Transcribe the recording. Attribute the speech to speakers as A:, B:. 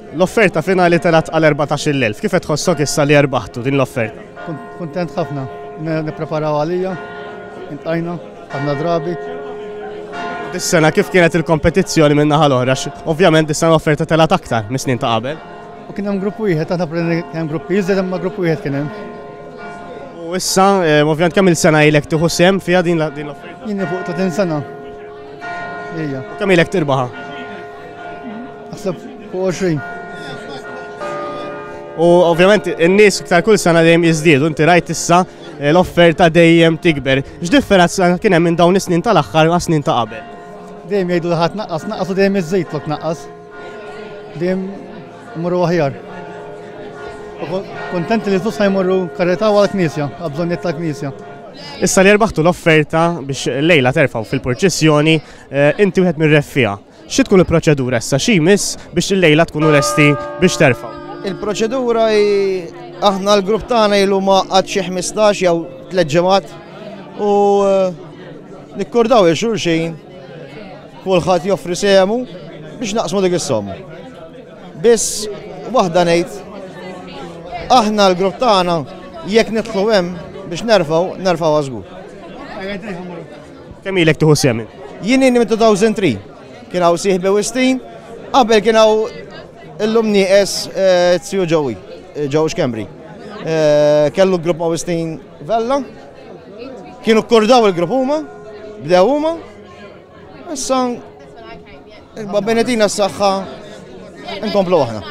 A: L-offerta finali telat għal 14,000. Kif qed tħossok issa li rbaħtu din l-offerta?
B: Kuntent ħafna. Nippreparaw għalija, intajna, ħafna drabi.
A: Dis-sena kif kienet il-kompetizzjoni minn naħa l-oħra? Ovvjament dis-sena l-offerta telat aktar mis-snin ta' qabel.
B: U kien hemm grupp wieħed, aħna kien hemm grupp iżjed imma grupp wieħed kien hemm.
A: U issa, ovvjament kemm il-sena ilek tieħu sehem fiha din l-offerta?
B: Jien fuq 30 sena. Ejja.
A: Kemm ilek tirbaħa?
B: Naħseb fuq 20.
A: U ovvjament in-nies iktar kull sena dejjem jiżdiedu, inti rajt issa l-offerta dejjem tikber. X'differenza kien hemm minn dawn is-snin tal-aħħar ma' snin ta' qabel?
B: Dejjem jgħidu li ħadd naqqas u dejjem iż-żejt lok naqqas. Dejjem imorru aħjar. Kontenti li tus ħajmorru karretaw għall-Knisja, għabżonniet tal-Knisja.
A: Issa li rbaħtu l-offerta biex lejla terfaw fil-proċessjoni, inti wieħed mir-reffija. Xi tkun il-proċedura issa xi jmiss biex il-lejla tkunu lesti biex terfaw?
C: Il-proċedura aħna l-grupp tagħna ilu ma qatt xi 15 jew 3 ġimgħat u nikkordaw il-xulxin kulħadd joffri sehemu biex naqsmu dik is-somma. Biss waħda ngħid aħna l-grupp tagħna jekk nidħlu hemm biex nerfgħu żgur.
A: Kemm ilek tieħu sehem?
C: Jien inni minn 2003 kien hawn sieħbi Wistin, qabel kien hawn illum nieqes Tsju ġew x'Kembri. Kellu grupp ma' Wistin Vella, kienu kkordaw il-grupp huma, bdew huma, issa il-babbenetina s-saħħa nkomplu aħna.